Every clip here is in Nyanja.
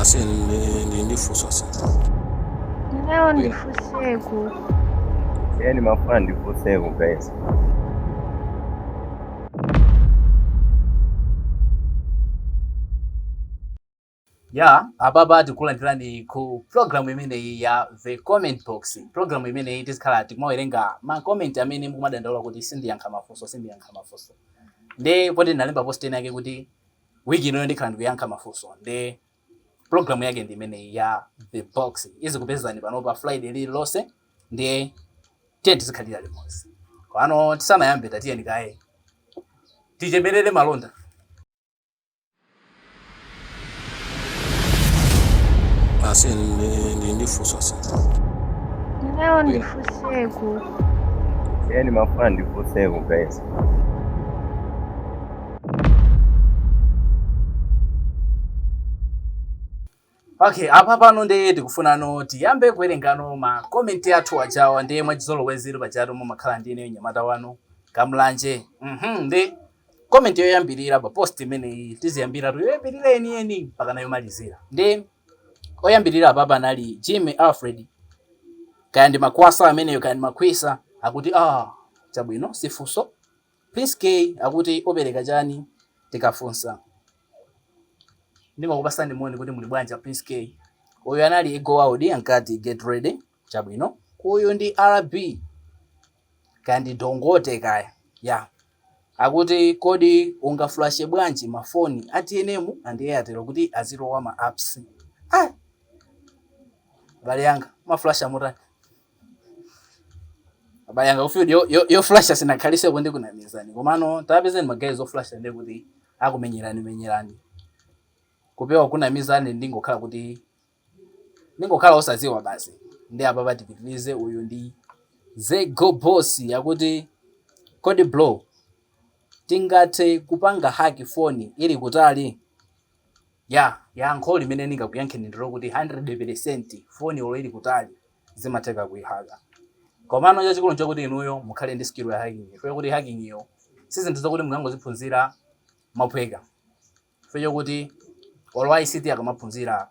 Asi ndifunso ase. Leo ndifuseko. Yani mafuna ndifuseko guys. Ya ababa tikulandirani ku program imene ya The Comment Box. Program imene tisikhala tikumawerenga ma comment amene mukumadandaula kuti sindiyankha mafunso. Nde poti nalemba post yake kuti wiki ino ndikhala ndikuyankha mafunso. Nde program yake ndi imene ya The Box. Izi kupezani pano pa Friday lililonse. Ndiye tiye tisikhalira limodzi. Kwano tisanayambe tatiyeni kaye tichemerere malonda. Asi ndifunso ase. Leo ndifuseko. Yani mafuna ndifuseko guys. Okay, apa pano ndi tikufuna tiyambe kuwerengano ma comment athu ajawa ndiye mwachizolowezero pajatu mumakhala ndine nyamata wanu Kamulanje. Ndi comment yoyambirira pa post imene tiziyambira yoyambirira eni mpaka nayo malizira. Ndi oyambirira apa anali Jimmy Alfred. Kaya ndi makwasa ameneyo kaya ndi makwisa akuti chabwino sifunso. Prince K akuti opereka chani tikafunsa. Ndimakupasani moni kuti muli bwanji Prince K. Uyu anali Ego Audi ankati get ready chabwino. Uyu ndi RB kandi dongote kaya ya akuti kodi ungaflashe bwanji mafoni atienemu andi Airtel kuti azilowa ma apps. Bale yanga maflasha mutani. Bale yanga ufudi yo flasha sinakhalise ndi kunamizani. Komano tapezeni magazi flasha ndi kuti akumenyerani. Kupewa kuna mizani ndingokhala kuti ndingokhala osaziwa basi. Ndi apa patipitilize uyu ndi Zego Boss yakuti kodi blow tingathe kupanga hack phone ili kutali. Yankho limene ndingakuyankheni ndiro kuti 100% phone ili kutali zimatheka kuihaka. Komano chachikulu nchokuti inuyo mukhale ndi skill ya hacking. Ife kuti hacking iyo sizinthu zokuti mungangoziphunzira maphweka. Ife kuti always siti akamaphunzira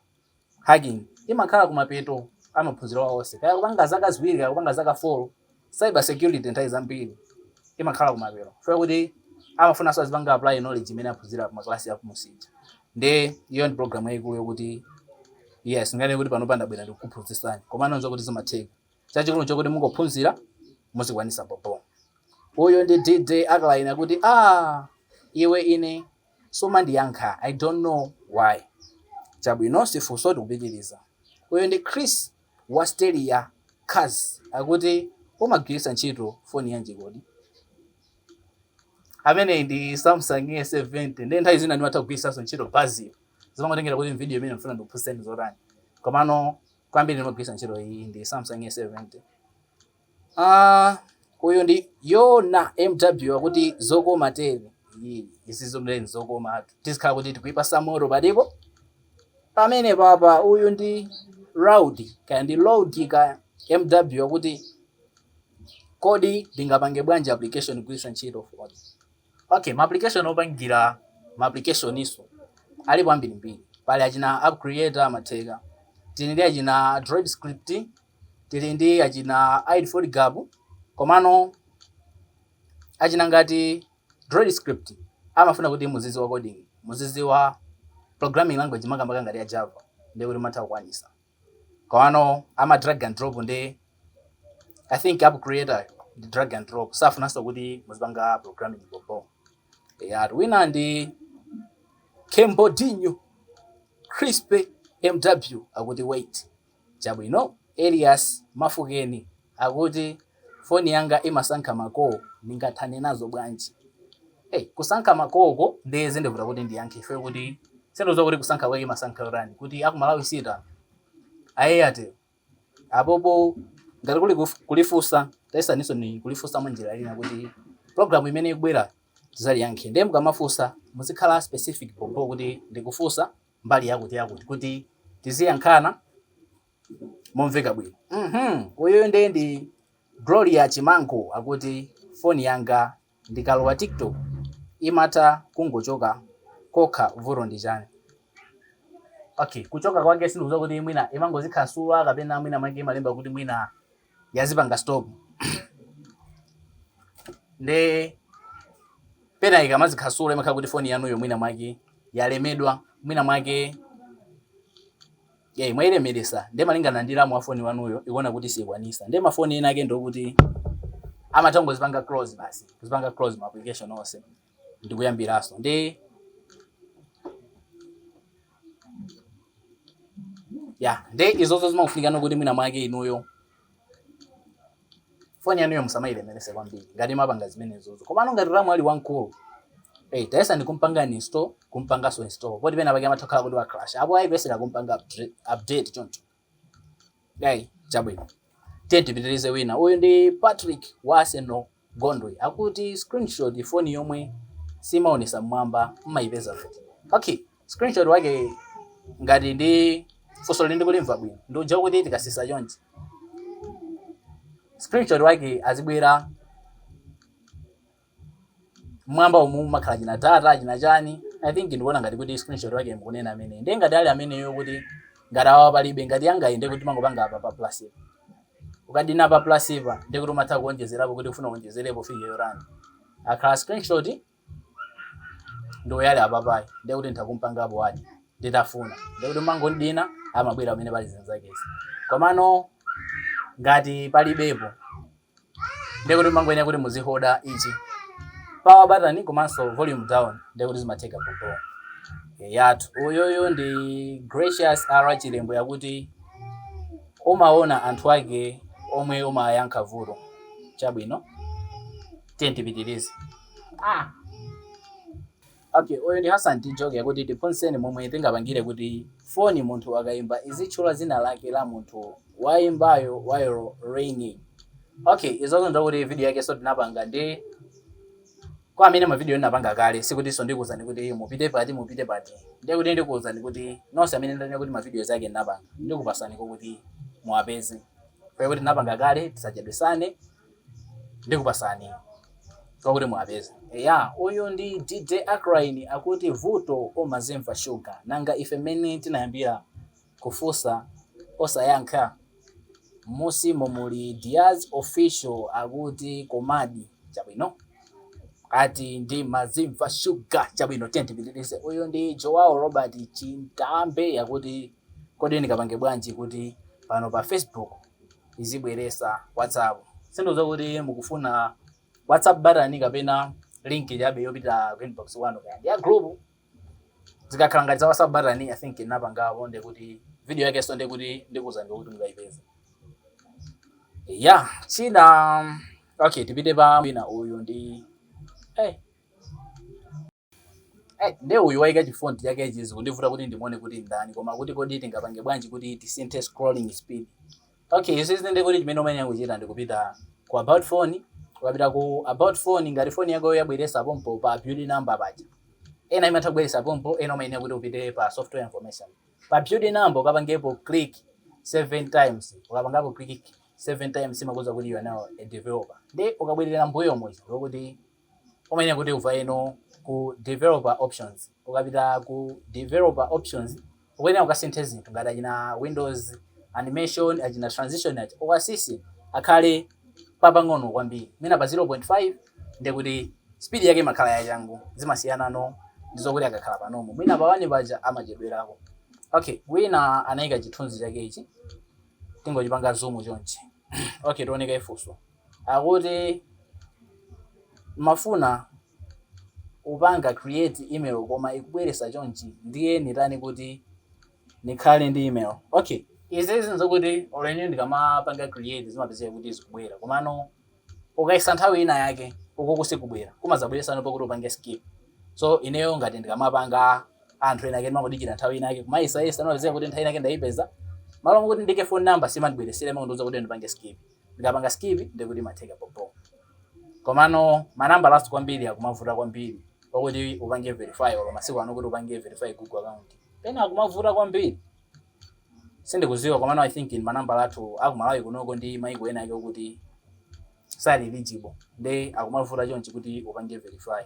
hacking imakhala kumapeto amaphunzira onse. Kaya kupanga zaka ziwiri kaya kupanga zaka 4 cyber security nthawi zambiri imakhala kumapeto. Ife kuti amafuna so azipanga apply knowledge imene aphunzira pa class ya kumusija. Nde iyo ndi program yayikulu yokuti yes ngane kuti panopanda bwera ndikuphunzitsani. Komano nzo kuti zimatheka. Chachikulu chokuti mungophunzira muzikwanisa popo. Uyo ndi DJ Akaline kuti iwe ine soma ndiyankha I don't know why. Chabwino sifunso tikupitiriza. Uyo ndi Chris Wasteria Kaz akuti umagwirisa ntchito phone yanji kodi. Amene ndi Samsung S70 ndi nthawi zina ndimatha kugwirisanso ntchito basi. Zimangotengera kuti video imene mfuna ndikuphunzitseni zotani. Komano kwambiri ndimagwirisa ntchito iyi ndi Samsung S70. Uyo ndi Yona MW akuti zokoma tere. Isizo mleni zokoma tisikhala kuti tikuipa samoro badiko. Pamene papa uyu ndi Rowdy kaya ndi Lowdy ka MW akuti kodi ndingapange bwanji application kugwirisa ntchito phone. Okay, ma application opangira ma application iso alipo ambiri. Pali achina app creator matheka. Tili ndi achina Droid script, tili ndi achina ID4 Gab. Komano achina ngati Droid script amafuna kuti muzizi wa coding, muzizi wa programming language makamba ngati ya Java ndi kuti matha kukwanisa. Komano ama drag and drop ndi I think app creator ndi drag and drop safunanso kuti muzipanga programming bobo. Wina ndi Kembodinho Crispe MW akuti wait. Chabwino Elias Mafukeni akuti phone yanga imasankha makoo ningathane nazo bwanji. Kusankha makoko ndeze ndivuta kuti ndiyankhe ife kuti sendoza kuti kusankha kwake imasankha urani kuti akumalawi sita Airtel apopo ngati kuli kulifusa taisaniso ni kulifusa mwanjira ina kuti program imene ikubwera tizaliyankhe. Ndiye mukamafusa muzikhala specific popo kuti ndikufusa mbali yakuti kuti tiziyankhana momveka bwino. Uyo ndi Gloria Chimango akuti phone yanga ndikalowa TikTok imata kungochoka kokha vuto ndi chani. Okay, kuchoka kwake sindikuza kuti mwina imangozikhansula kapena mwina mange malemba kuti mwina yazipanga stop. Nde pena ikamazikhansula imakhala kuti phone yanuyo mwina mwake yalemedwa, mwina mwake mwailemeresa nde malingana ndi lamu wa phone wanuyo ikuona kuti sikwanisa. Nde mafoni ena ake ndokuti amatango zipanga close basi, kuzipanga close ma application onse ndikuyambiraso. Nde nde izozo zimafunika kuti mwina mwake inuyo phone yanuyo musamailemerese kwambiri ngati mapanga zimene zozo. Komano ngati lamu ali wankulu taisa ndikumpanga ni install, kumpanga so install. Poti pena pake amatokhala kuti wa crash. Apo ayipesera kumpanga update choncho. Chabwino. Tipitirize wina. Uyu ndi Patrick wa Arsenal Gondwe. Akuti screenshot phone yomwe simaonesa mwamba mmaipeza kuti. Okay, screenshot wake ngati ndi funso lindi kulimva bwino. Ndoja kuti tikasisa choncho. Screenshot wake azibwera mwamba umu makhala china data china chani. I think ndikuona ngati kuti screenshot wake mukunena amene. Nde ngati ali ameneyo kuti ngati awa palibe ngati angaende kuti mangopanga apa pa plus. Ukadina pa plus ipa nde kuti umatha kuonjezerapo kuti ufuna kuonjezerepo fee yorani. Akhala screenshot ndo yale apapai nde kuti ntakumpangapo wadi nditafuna. Nde kuti mangondina amabwera amene pali zenzakezi. Komano ngati palibepo nde kuti mangoyenera kuti muzihoda ichi power button komanso volume down nde kuti zimatheka popo. Yatu uyoyo ndi Gracious R Chilembo yakuti umaona anthu ake omwe umayankha vuto. Chabwino tipitirize. Okay, uyo ndi Hassan Tijoke yakuti tiphunzitseni momwe tingapangire kuti phone munthu akayimba izitchula zina lake la munthu wayimbayo while ringing. Okay, izozo ndakuti video yake so tinapanga ndi kwa amene ma video ndinapanga kale sikuti so ndikuwuzani kuti mupite pati. Ndiye kuti ndikuwuzani kuti nonse amene ndani kuti ma videos yake ndinapanga ndikupasani kuti muwapeze. Kwa kuti ndinapanga kale tisachedwesane ndikupasani kuti muwapeze. Uyo ndi DJ Akrain akuti vuto omazimva sugar nanga ife mene tinayambira kufusa osayankha musi momuli Diaz official akuti komadi. Chabwino ati ndi mazimva sugar. Chabwino tipitirize. Uyo ndi Joao Robert Chintambe yakuti kodi ndikapange bwanji kuti pano pa Facebook izibweresa WhatsApp. Sindoza kuti mukufuna WhatsApp button kapena link yabe yopita ku inbox wanu kandi ya group zikakhala ngati za WhatsApp button. I think napanga bonde kuti video yake so kuti ndikuzani kuti mungayipeze. China. Okay, tipite pa wina. Uyu ndi nde uyu waika chifonti yake ichizi kundivuta kuti ndimuone kuti ndani koma kuti kodi tingapange bwanji kuti tisinthe scrolling speed. Okay, izi ndi kuti chimene umene kuchita ndikupita ku about phone. Ukapita ku about phone ngati phone yako yabweresa pompo pa build number paja. Ena imatha kubweresa pompo, ena umene kuti upite pa software information. Pa build number ukapangepo click 7 times. Ukapangapo click 7 times imakuza kuti you are now a developer. Nde ukabwerera mbuyo mozi kuti umene kuti uva ino ku developer options. Ukapita ku developer options ukene ukasinthe zinthu ngati achina Windows animation, achina transition ukasisi akhale papang'ono kwambiri. Mina pa 0.5 nde kuti speed yake makhala yachangu zimasiyana no ndizokuti akakhala panomo. Mwina pa 1 paja amachedwerako. Okay, wina anayika chithunzi chake ichi tingochipanga zoom chonchi. Okay, tioneka ifunso akuti mafuna upanga create email koma ikubweresa chonchi ndiye nitani kuti nikhale ndi email. Okay, izi zinzokuti already ndikamapanga create zimapezeka kuti zikubwera komano ukaisa nthawi ina yake uko kusikubwera kumazabweresa nopo kuti upange skip. So ineyo ngati ndikamapanga anthu ena ake makudichira nthawi ina yake kumaisa nozeka kuti nthawi ina yake ndaipeza malo kuti ndike phone number simandibweresere mandoza kuti ndipange skip. Ndikapanga skip ndikuti matheka popo. Komano manamba last kwambiri akumavuta kwambiri okuti upange verify ola masiku ano kuti upange verify Google account pena akumavuta kwambiri sindikuziwa komano I think in manamba lathu akumalawi kunoko ndi maiko ena yake kuti sali eligible nde akumavuta chonchi kuti upange verify.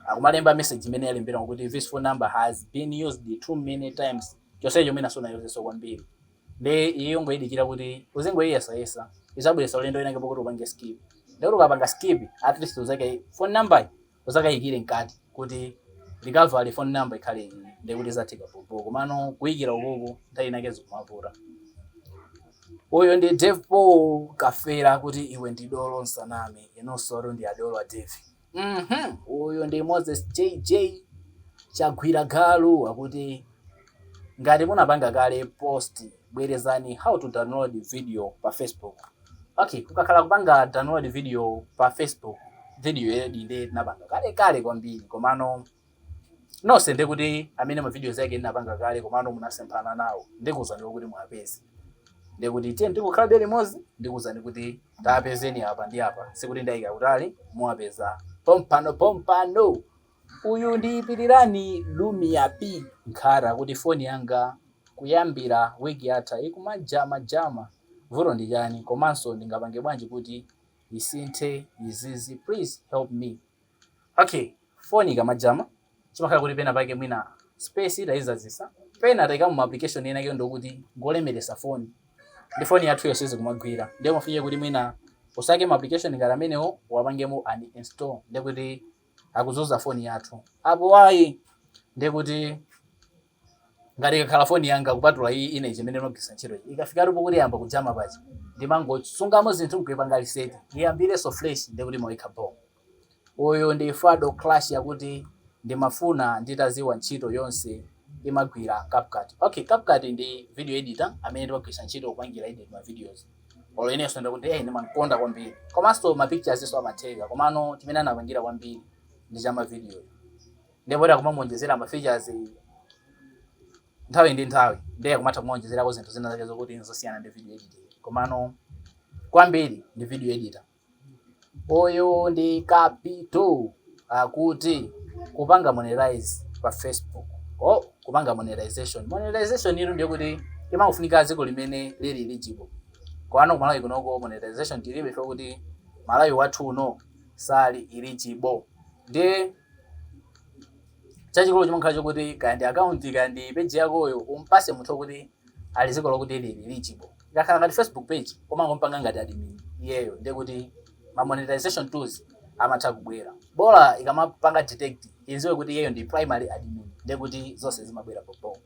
Akumalemba message imene yalembera kuti this phone number has been used too many times chonsecho mwina sunayozeso kwambiri ndi iyo ngoyidikira kuti uzingoyiyesayesa izabweresa ulendo inake pokuti upange skip ndikuti ukapanga skip at least uzake phone number uzakayikire mkati kuti recovery phone number ikhale iyi ndikuti izatheka popo komano kuyikira ukoko nthawi inake zikumapura. Uyo ndi Dave Paul Kafera kuti iwe ndi dolo nsaname inosoro ndi adolo a Dave. Uyo ndi Moses JJ chagwira galu akuti ngati munapanga kale post bwerezani how to download video pa Facebook. Okay, kukakhala kupanga download video pa Facebook video yedi ndi napanga kale kwambiri komano nonse ndikuti amene ma videos yake napanga kale komano munasemphana nawo ndikuzani kuti mwapezi ndikuti tiye ndikukhala bere mozi ndikuzani kuti tapezeni apa ndi apa sikuti ndayika kutali muwapeza pompano. Uyu ndi Pirirani Lumia P Nkhara kuti foni yanga kuyambira wiki yatha ikumajama vuto ndi chani komanso ndingapange bwanji kuti isinthe izizi, please help me. Okay, foni ikamajama chimakhala kuti pena pake mwina space itayizazisa pena tayika mu application ena ke ndokuti ngolemeresa foni ndi foni yathu yonse zikumagwira ndiye mafike kuti mwina usake mu application ngati amenewo wapangemo uninstall ndikuti akuzuza foni yathu apo wayi ndikuti ngati ikakhala foni yanga kupatula iyi ine chimene nogisa ntchito ikafika rupo kuti yamba kujama pachi ndimangotsungamo zinthu nkuyipanga reset iyambire so fresh ndikuti moika bo. Uyu ndi Fado Clash yakuti ndimafuna nditaziwa ntchito yonse imagwira CapCut. Okay, CapCut ndi video editor amene ndimagwisa ntchito kupangira edit ma videos. Olo ineso ndakuti ndimankonda kwambiri komanso ma pictures iso amatheka komano chimene anapangira kwambiri ndi chama video ndipo ndakumamonjezera ma features nthawi ndi nthawi ndiye kumatha kumonjezerako zinthu zina zake zokuti nzosiyana ndi video editing komano kwambiri ndi video editor. Oyo ndi Capito akuti kupanga monetize pa Facebook. Kupanga monetization ilu ndiyo kuti imakufunika ziko limene lili eligible kwano kumalawi kunoko monetization tilibe ife kuti malawi wathu uno sali eligible ndi chachikulu chimakhala chokuti kandi account kandi page yakoyo umpase munthu kuti ali ziko lokuti lili eligible ngakhala ngati Facebook page koma ngompanga ngati admin iyeyo ndiye kuti ma monetization tools amatha kubwera bora ikamapanga detect iziwe kuti iyeyo ndi primary admin ndiye kuti zonse zimabwera popo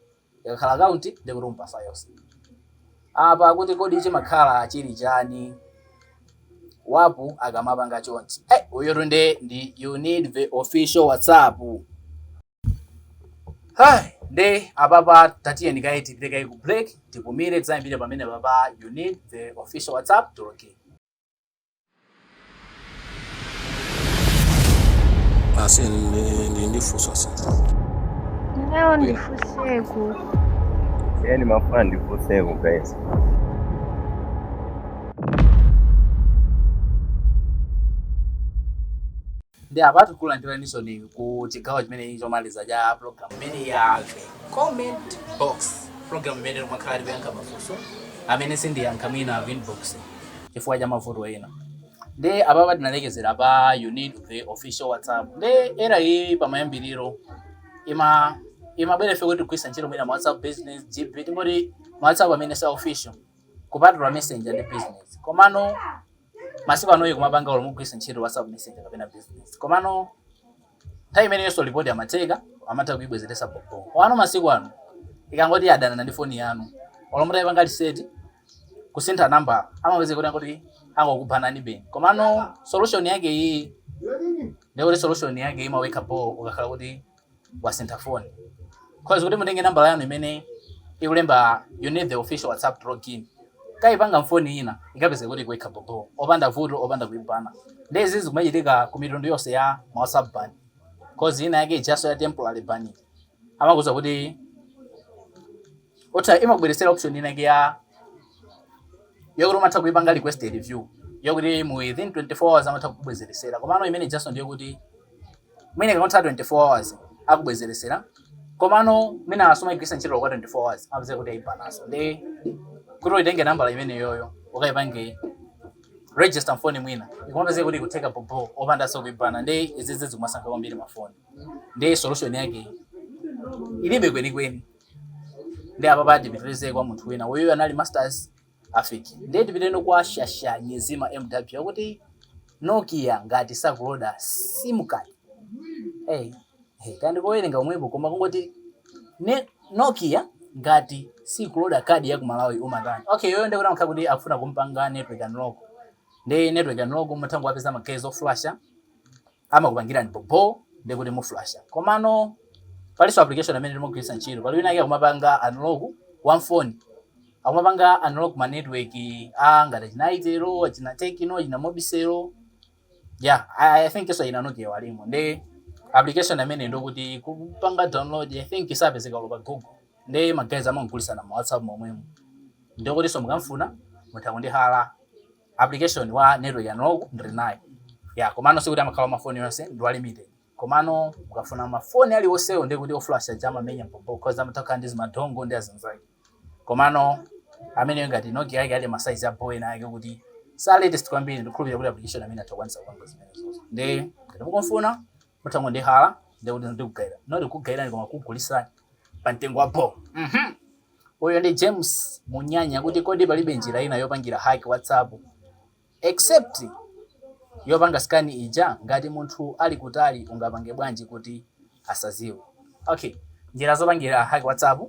ngakhala account ndiye kuti umpasa yonse apa kuti kodi chimakhala chili chani wapu akamapanga chonchi uyo ndi you need the official WhatsApp. Nde apapa tatiye ndikaiti tipiteka ku break tipumire tizayambire pamene papa you need the official WhatsApp tuloke. Asi ndifunso asi. Leo ndifuseko. Yani mafuna ndifuseko guys. Ndi apatu kulandira nisoni ku chigawo chimene chomaliza cha program imene ya comment box program imene mumakhala kuyankha mafunso amene sindiyankha mwina inbox chifukwa cha mavuto ena. Ndi apapa tinalekezera pa you need the official WhatsApp. Ndi era iyi pamayambiriro imabwera ife kuti kugwisa ntchito mwina WhatsApp business GP tingoti WhatsApp amene sa official kupatula messenger ndi business komano masiku anoyi kumapanga olo mugwisa ntchito WhatsApp messenger kapena business komano nthawi imene yonso report amateka amatha kuibwezeresa popo wano masiku ano ikangoti adana ndi phone yanu olo mutayipanga reset kusintha number amapezeka kuti angokuphanani beni komano solution yake iyi ndikuti solution yake imaweka po ukakhala kuti wasintha phone cause kuti mutenge number yanu imene ikulemba you need the official WhatsApp login kaipanga mfoni ina ikapezeka kuti kuweka popo opanda vuto opanda kuipana ndezi zikumachitika ku mitundu yonse ya WhatsApp ban cause ina yake just ya temporary ban amakuza kuti ota imabweresera option ina ya yokuti umatha kuipanga requested review yokuti within 24 hours amatha kubwezeresera komano imene just ndiyo kuti mwine kakonta 24 hours akubwezeresera komano mina asoma igwisa ntchito kwa 24 hours amapezeka kuti aipanaso ndi kuti itenge nambala imene yoyo ukaipange register phone mwina ikumapezeka kuti kuteka popo opanda so kuipana ndi izizi zikumasankha kwambiri mafoni ndi solution yake ilibe kwenikweni ndi apa patipitirize kwa munthu wina uyo anali masters afiki ndi tipiteno kwa Shasha Nyezima MW kuti Nokia ngati sakuloda sim card kandi kowerenga umwepo koma kungoti Nokia ngati sikuloda kadi ya kumalawi umatani. Okay, yoyo ndikuti amakhala kuti akufuna kumpanga network unlock. Ndi network unlock mutango wapeza makezo flasha amakupangira ni bobo ndikuti mu flasha. Komano paliso application amene timogwisa ntchito pali wina akumapanga unlock one phone. Akumapanga unlock ma network ngati chinaitero china Tecno china Mobicel. Yeah, I think so ina Nokia walimo. Ndi application amene ndokuti kupanga download I think isapezeka pa Google. Ndi magazi amangulisa na WhatsApp momwemo. Ndikuti so mukamfuna mutangondihala application wa network unlock ndrinayo. Yeah, komano sikuti amakhala mafoni yonse ndwa limited. Komano mukafuna mafoni ali onsewo ndikuti oflasha jama menya bobo cause amataka ndizi madongo ndi azinzake. Komano amene ngati Nokia yake ali masize aboy na yake kuti sa latest kwambiri ndikhulupirira kuti application amene atakwanisa kupanga zimene zonse. Ndi ngati mukumfuna mutangondihala ndikuti ndikugaira. Noti kugaira ngoma kugulisa pantengo wapo. Uyo ndi James Munyanya kuti kodi palibe njira ina yopangira hack WhatsApp except yopanga scan ija ngati munthu ali kutali ungapange bwanji kuti asaziwe. Okay, njira zopangira hack WhatsApp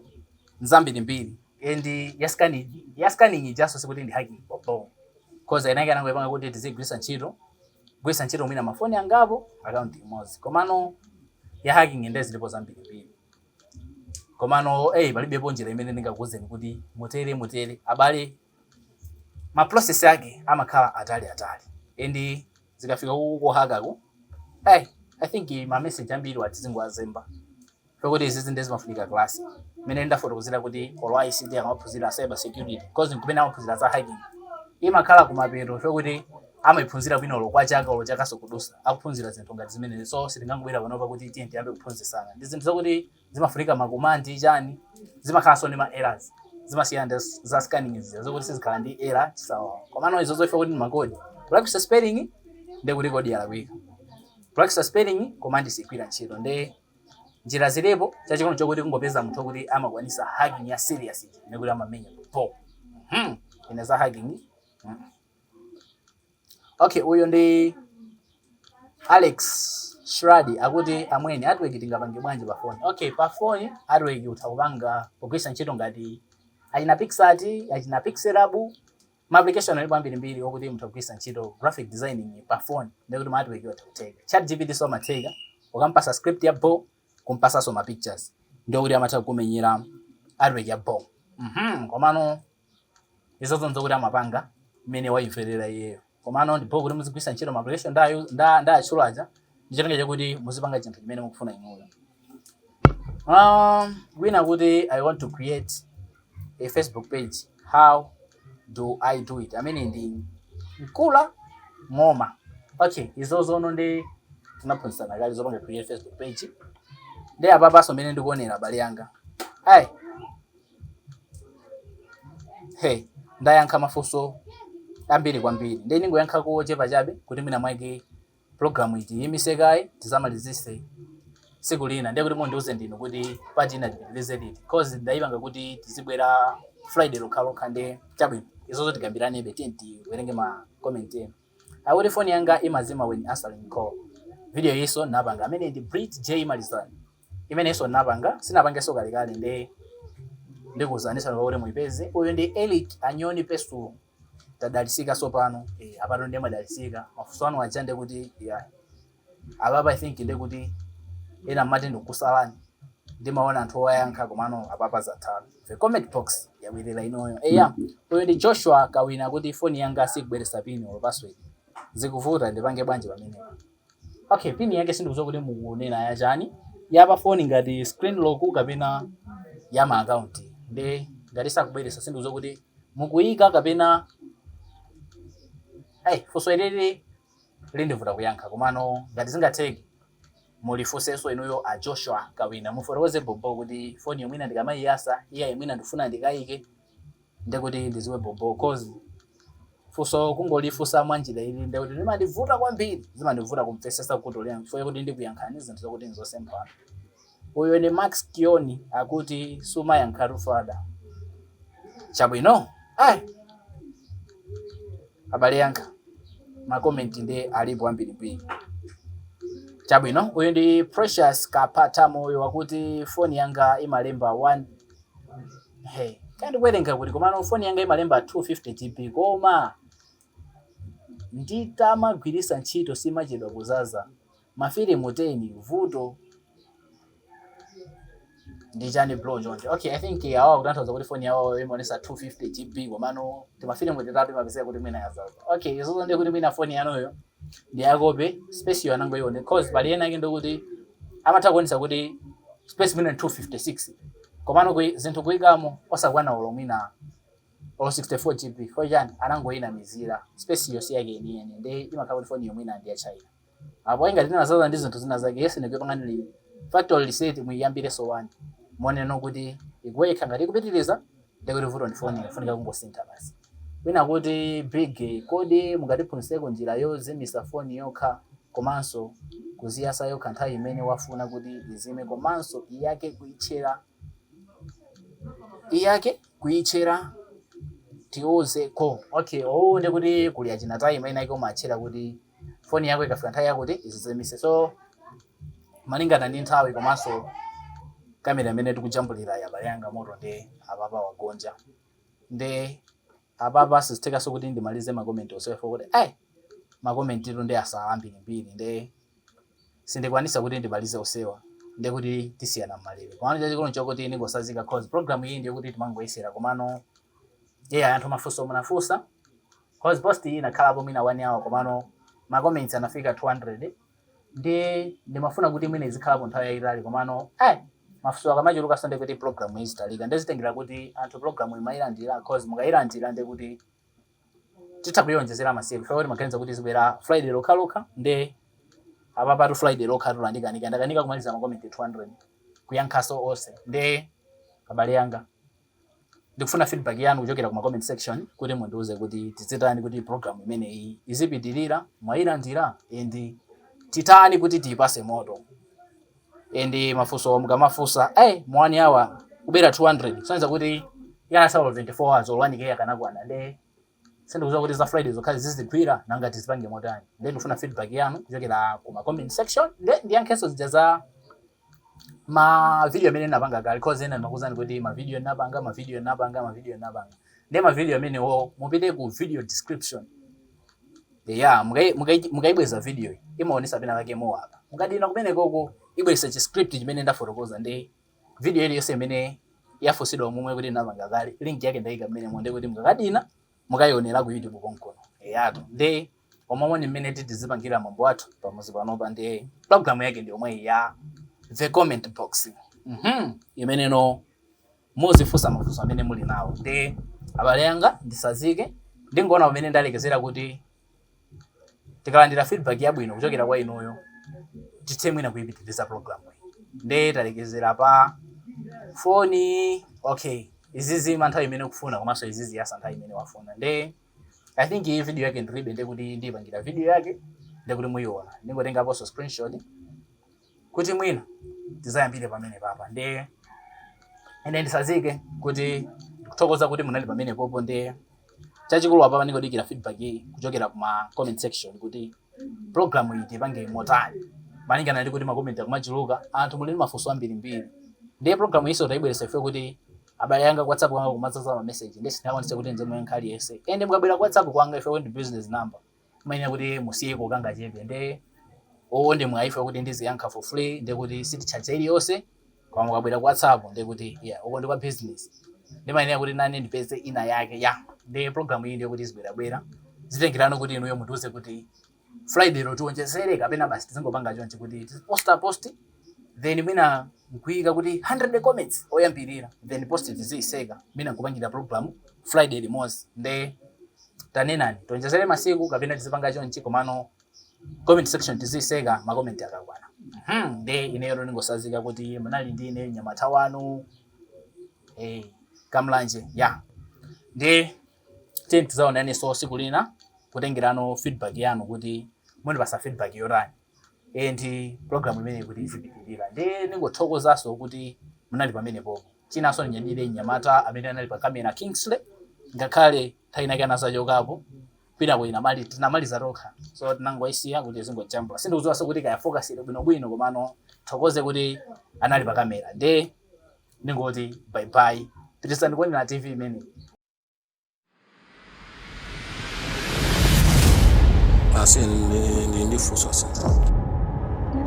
nzambiri mbiri endi ya scanning ija so sikuti ndi hacking bobo cause inake anangoyipanga kuti tizigwisa ntchito mwina mafoni angapo account imodzi. Komano ya hacking ndezi zilipo zambiri mbiri. Komano palibepo njira imene ndingakuwuzeni kuti mutere abale ma process yake amakhala atali endi zikafika ku hackerku I think ma message ambiri watizingo azemba kuti izi ndezi mafunika class mene ndafotokozera kuti olwa ICT amaphunzira cyber security cause nkupena amaphunzira za hacking imakhala kumapero kuti amayiphunzira bwino kwa chaka sokudusa akuphunzira zinthu ngati zimene so sitingangobwera panopa kuti TNT yambe kuphunzisana ndi zinthu zokuti zimafunika makomandi chani zimakhala so ndi ma errors zimasiyana za scanning izi zokuti sizikhala ndi error sawa. Komano izo zofa kuti makodi practice spelling ndi kuti kodi yalakwika practice spelling command sikwira ntchito ndi njira zilipo chachikono chokuti kungopeza munthu kuti amakwanisa hacking ya serious nekuti amamenya po ina za hacking. Okay, uyo ndi Alex Shradi akuti amweni network tingapange bwanji pa phone. Okay, pa phone network utakupanga pogwisa ntchito ngati achina Pixart, achina Pixelab, ma application ali mbiri okuti mutagwisa ntchito graphic designing pa phone ndikuti ma network yotakuteka. ChatGPT so mateka ukampasa script ya bo kumpasa so ma pictures ndikuti amatha kumenyera network ya bo. Komano izo zonzo kuti amapanga mene waimferera iyeyo. Komano ndipo kuti muzigwisa ntchito ma application ndachulaja ndichitenge chakuti muzipanga chinthu chimene mukufuna inuyo. Wina kuti I want to create a Facebook page. How do I do it? I mean ndi nkula ngoma. Okay, izo zono ndi tunaphunzana kali zopanga create Facebook page. Ndi ababa so mene ndikuonera bali yanga. Ndayankha mafunso ambiri kwambiri. Ndi ningoyankha ko chepa chabe kuti mina mwake program iti yimisekayi tizamalizise siku lina ndi kuti mundiuze ndinu kuti pati ina tipitilize liti cause ndayipanga kuti tizibwera Friday lokha ndi chabwino izo zotigambirane betenti werenge ma comment enu. Akuti phone yanga imazima when answering call. Video yiso napanga amene ndi Brit J Malizani imene iso napanga sinapanga so kale ndikuzanisa kuti muipeze. Uyo ndi Elic Anyoni Pesu tadalisika so pano apato ndi madalisika mafusano achande kuti ababa I think ndi kuti ena mati ndikusalani ndimaona anthu oyankha komano ababa zatano the comment box yabwirira inoyo. Uyo ndi Joshua Kawina kuti phone yanga sikubweresa pin or password zikuvuta ndipange bwanji pamene. Okay, pin yake sindikuzo kuti mukunena ya chani yapa phone ngati screen lock kapena ya ma account ndi ngati sakubweresa sindikuzo kuti mukuyika kapena funso ilili lindivuta kuyankha komano ngati zingatheke mulifunsenso inuyo a Joshua Kawina mufotokoze bobo kuti phone yomwina ndikamayiyasa iya yomwina ndifuna ndikayike ndikuti ndiziwe bobo cause funso kungolifunsa mwanjira ili ndikuti limandivuta kwambiri zimandivuta kumvesesa kuti uliyankha kuti ndikuyankhani zinthu zokuti nzosempana. Uyo ni Max Kioni akuti suma yankhalu fada. Chabwino? Abale yanga. Makomenti nde alipo ambiri. Chabwino, uyo ndi Precious Kapata moyo wakuti phone yanga imalemba 1. Hey, kandi kwerenga kuti komano phone yanga imalemba 250 GB koma nditamagwirisa ntchito simachedwa kuzaza. Mafilimu 10 vuto ndichani bro jonje. Okay, I think awa kutanthauza kuti phone yawo imaonesa 250 GB komano timafilimu titatu imapezeka kuti mwina yazaza. Okay, izo ndi kuti mwina phone yanoyo ndiyakope space yanango yone cause pali ena yake ndokuti amatha kuonesa kuti space mwina 256 komano kwe zinthu kuyikamo osakwana ulo mwina 64 GB for jani anangoyina mizira space yonse yake yeniyene ndi imakhala kuti phone yomwina ndi ya China. Apo ingati tinazaza ndi zinthu zina zake yese ndikupangani factory reset muyambire so 1 moneno kuti ikuweka ngati kupitiliza ndikuti vuto ndi phone ifunika kungosintha basi. Wina kuti big kodi mungatiphunzitseko njira yozimisa phone yokha komanso kuziyasa yokha nthawi imene wafuna kuti izime komanso iyake tiuze ko. Okay, ndi kuti kuli achina time imene iko machira kuti phone yako ikafika nthawi yakuti izizimise. So malingana ndi nthawi komanso kamera imene tikujambulira yabale yanga moto ndi ababa wagonja ndi ababa sizitekaso kuti ndimalize makomenti osefa kuti makomenti ndi ambiri ndi sindikwanisa kuti ndimalize osewa ndi kuti tisiyana mmalire komano chachikulu nchokuti ningosazika cause program iyi ndiyo kuti timangoyisira komano anthu mafunso munafunsa cause post iyi inakhalapo mwina 1 hour komano makomenti anafika 200 ndi ndimafuna kuti mwina izikhalapo nthawi yayitali komano mafunso akamachuluka sonde kuti program izitalika ndezitengera kuti anthu program imayilandira cause mukayilandira ndi kuti titakuyonjezera masiku fika kuti maganiza kuti zibwera Friday lokha ndi apapatu Friday lokha ndakanika kumaliza makomenti 200 kuyankhaso onse ndi abale yanga ndikufuna feedback yanu kuchokera ku comment section kuti mundiuze kuti tizitani kuti program imene iyi izipitirira mwayilandira ndi titani kuti tiyipase moto. Ndi mafunso mukamafunsa mwani awa kubera 200 sonza kuti yanasala 24 hours olwanike yakanakwana ndi sindikuza kuti za Friday zokhazi zizigwira nanga tizipange motani. Ndi ndifuna feedback yanu kuchokera ku comment section ndi yankheso zijaza ma video amene napanga kale cause ena ndakuzani kuti ma video napanga ndi ma video amene mupite ku video description mukaibweza video imaonesa pena pake moapa mukadina kumene koko ibwesa chi script chimene ndafotokoza ndi video ile yonse imene yafosidwa momwe kuti napanga kale link yake ndayika mmene monde kuti mukadina mukayionera ku YouTube konkono ndi omwe mmene tizipangira mambo athu pamuzi panopa ndi program yake ndi omwe ya the comment box imene no muzifunsa mafunso amene muli nawo ndi abale yanga ndisazike ndingoona pamene ndalekezera kuti tikalandira feedback yabwino kuchokera kwa inuyo tithe mwina kuyipitiriza program ndi talekezera pa phone. Okay, izizi nthawi imene ukufuna komanso izizi yasa nthawi imene wafuna ndi I think iyi video yake ndiribe ndi kuti ndipangira video yake ndi kuti muyiona ndingotengapo screenshot kuti mwina tizayambire pamene papa ndi ene ndisazike kuti kuthokoza kuti munali pamene popo ndi chachikulu apa ndingodikira feedback kuchokera kuma comment section kuti program iyi tipange motani malingana ndi kuti makomenti akumachuluka anthu muli mafunso ambiri ndi program iso taibweresa ife kuti abale yanga ku WhatsApp kwanga kumadzaza ma message ndi sinaonetse kuti nzemwe yankhali yese ende mukabwera ku WhatsApp kwanga ife ndi business number mwina kuti musiyeko kanga chepe ndi ndi mwaife kuti ndiziyankha for free ndi kuti sitichacha iliyonse kwa mukabwera ku WhatsApp ndi kuti ndi kwa business ndi maana kuti nani ndipeze ina yake ndi program iyi ndiyo kuti izibwera zitengerano kuti inuyo mutiuze kuti Friday ro tionjezere kapena basi tizingopanga chonchi kuti post then mwina nkuika kuti 100 comments oyambirira then post tiziseka mina kupangira program Friday limodzi ndi tanenani tionjezere masiku kapena tizipanga chonchi komano comment section tiziseka ma comment akakwana. Ndi ineyo ndingosazika kuti munali ndine Nyamata wanu Kamlanje ndi tizaonane so siku lina kutengerano feedback yanu kuti mundi basa feedback yorani ndi program imene kuti izipitirira ndi ningothokozaso kuti munali pamene popo chinanso ndinyadire Nyamata amene anali pa kamera Kingsley ngakhale nthawi anazachokapo kwinako tinamaliza tokha so tinangoisiya kuti zingojambula sindikudziwanso kuti kayafokasire bwinobwino komano thokoze kuti anali pa kamera ndi ningoti bye bye tirisani kuonera TV imene Basi ndifunso asi.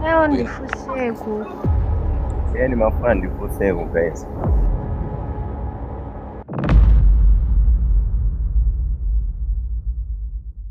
Leo ndifuseko. Yani mafua ndifuseko guys.